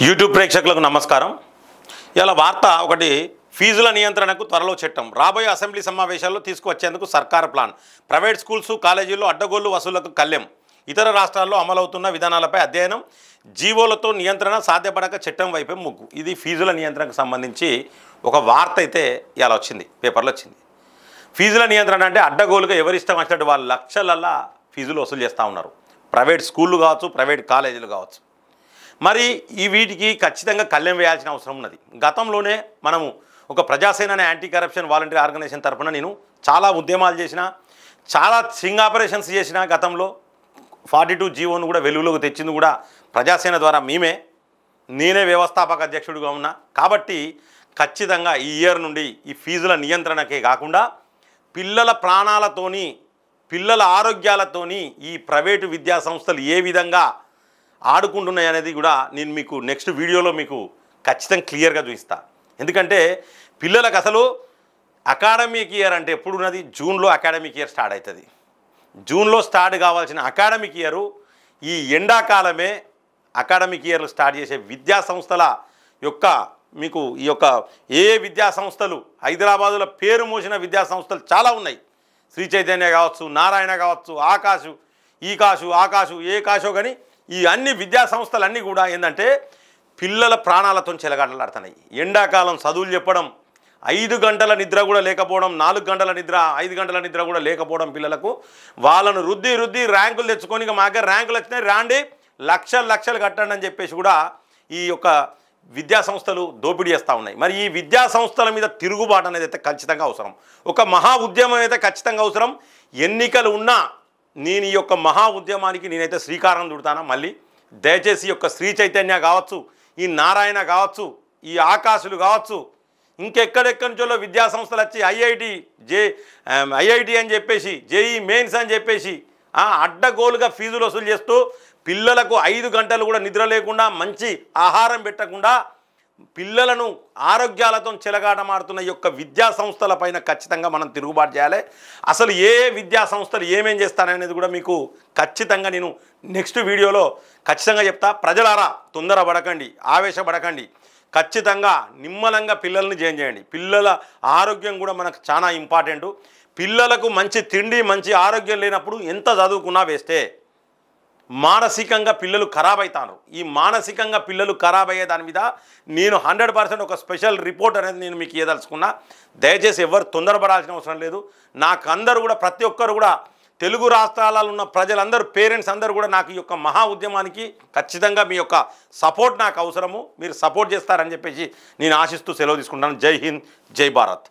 YouTube ప్రేక్షకులకు నమస్కారం. ఇలా వార్త ఒకటి, ఫీజుల నియంత్రణకు త్వరలో చట్టం, రాబోయే అసెంబ్లీ సమావేశాల్లో తీసుకువచ్చేందుకు సర్కార్ ప్లాన్, ప్రైవేట్ స్కూల్స్ కాలేజీల్లో అడ్డగోలు వసూళ్లకు కళ్లెం, ఇతర రాష్ట్రాల్లో అమలవుతున్న విధానాలపై అధ్యయనం, జీవోలతో నియంత్రణ సాధ్యపడక చట్టం వైపే ముగ్గు. ఇది ఫీజుల నియంత్రణకు సంబంధించి ఒక వార్త అయితే ఇలా వచ్చింది, పేపర్లో వచ్చింది. ఫీజుల నియంత్రణ అంటే అడ్డగోలుగా ఎవరిష్టం వచ్చినట్టు వాళ్ళు లక్షలల్లా ఫీజులు వసూలు చేస్తూ ఉన్నారు. ప్రైవేట్ స్కూళ్ళు కావచ్చు, ప్రైవేట్ కాలేజీలు కావచ్చు. మరి ఈ వీటికి ఖచ్చితంగా కళ్లెం వేయాల్సిన అవసరం ఉన్నది. గతంలోనే మనము ఒక ప్రజాసేన అనే యాంటీ కరప్షన్ వాలంటీర్ ఆర్గనైజేషన్ తరఫున నేను చాలా ఉద్యమాలు చేసిన, చాలా స్ట్రింగ్ ఆపరేషన్స్ చేసిన. గతంలో 42 జీవోను కూడా వెలుగులోకి తెచ్చింది కూడా ప్రజాసేన ద్వారా నేనే వ్యవస్థాపక అధ్యక్షుడిగా ఉన్నా. కాబట్టి ఖచ్చితంగా ఈ ఇయర్ నుండి ఈ ఫీజుల నియంత్రణకే కాకుండా పిల్లల ప్రాణాలతోని, పిల్లల ఆరోగ్యాలతోని ఈ ప్రైవేటు విద్యా సంస్థలు ఏ విధంగా ఆడుకుంటున్నాయి అనేది కూడా నేను మీకు నెక్స్ట్ వీడియోలో మీకు ఖచ్చితంగా క్లియర్గా చూపిస్తా. ఎందుకంటే పిల్లలకు అసలు అకాడమిక్ ఇయర్ అంటే ఎప్పుడు ఉన్నది? జూన్లో అకాడమిక్ ఇయర్ స్టార్ట్ అవుతుంది. జూన్లో స్టార్ట్ కావాల్సిన అకాడమిక్ ఇయరు ఈ ఎండాకాలమే అకాడమిక్ ఇయర్లు స్టార్ట్ చేసే విద్యా సంస్థల యొక్క మీకు ఈ యొక్క ఏ విద్యా సంస్థలు హైదరాబాదులో పేరు మోసిన విద్యా సంస్థలు చాలా ఉన్నాయి. శ్రీ చైతన్య కావచ్చు, నారాయణ కావచ్చు, ఆకాశు, ఈ కాశు, ఆకాశు, ఏ కాశో కానీ ఈ అన్ని విద్యా సంస్థలన్నీ కూడా ఏంటంటే పిల్లల ప్రాణాలతో చెలగాటలాడుతున్నాయి. ఎండాకాలం చదువులు చెప్పడం, 5 గంటల నిద్ర కూడా లేకపోవడం, 4 గంటల నిద్ర, 5 గంటల నిద్ర కూడా లేకపోవడం పిల్లలకు, వాళ్ళను రుద్ది ర్యాంకులు తెచ్చుకొని ఇక మాకే ర్యాంకులు వచ్చినాయి రాండి లక్షలు కట్టండి అని చెప్పేసి కూడా ఈ యొక్క విద్యా సంస్థలు దోపిడీ చేస్తూ ఉన్నాయి. మరి ఈ విద్యా సంస్థల మీద తిరుగుబాటు అనేది అయితే ఖచ్చితంగా అవసరం. ఒక మహా ఉద్యమం అయితే ఖచ్చితంగా అవసరం. ఎన్నికలు ఉన్నా నేను ఈ యొక్క మహా ఉద్యమానికి నేనైతే శ్రీకారం చుడతాను. మళ్ళీ దయచేసి ఈ యొక్క శ్రీ చైతన్య కావచ్చు, ఈ నారాయణ కావచ్చు, ఈ ఆకాశులు కావచ్చు, ఇంకెక్కడెక్కడి నుంచో విద్యా సంస్థలు వచ్చి ఐఐటి అని చెప్పేసి, జేఈ మెయిన్స్ అని చెప్పేసి అడ్డగోలుగా ఫీజులు వసూలు చేస్తూ పిల్లలకు 5 గంటలు కూడా నిద్ర లేకుండా, మంచి ఆహారం పెట్టకుండా పిల్లలను ఆరోగ్యాలతో చెలగాటమాడుతున్న ఈ యొక్క విద్యా సంస్థల పైన ఖచ్చితంగా మనం తిరుగుబాటు చేయాలి. అసలు ఏ విద్యా సంస్థలు ఏమేం చేస్తాననేది కూడా మీకు ఖచ్చితంగా నేను నెక్స్ట్ వీడియోలో ఖచ్చితంగా చెప్తా. ప్రజలారా తొందరపడకండి, ఆవేశపడకండి. ఖచ్చితంగా నిమ్మలంగా పిల్లల్ని జాయిన్ చేయండి. పిల్లల ఆరోగ్యం కూడా మనకు చాలా ఇంపార్టెంటు. పిల్లలకు మంచి తిండి, మంచి ఆరోగ్యం లేనప్పుడు ఎంత చదువుకున్నా వేస్తే. మానసికంగా పిల్లలు ఖరాబ్ అవుతారు. ఈ మానసికంగా పిల్లలు ఖరాబ్ అయ్యే దాని మీద నేను 100% ఒక స్పెషల్ రిపోర్ట్ అనేది నేను మీకు ఇవ్వదలుచుకున్నా. దయచేసి ఎవరు తొందరపడాల్సిన అవసరం లేదు. నాకందరూ కూడా, ప్రతి ఒక్కరు కూడా, తెలుగు రాష్ట్రాలలో ఉన్న ప్రజలందరూ, పేరెంట్స్ అందరూ కూడా నాకు ఈ యొక్క మహా ఉద్యమానికి ఖచ్చితంగా మీ యొక్క సపోర్ట్ నాకు అవసరము. మీరు సపోర్ట్ చేస్తారని చెప్పేసి నేను ఆశిస్తూ సెలవు తీసుకుంటాను. జై హింద్, జై భారత్.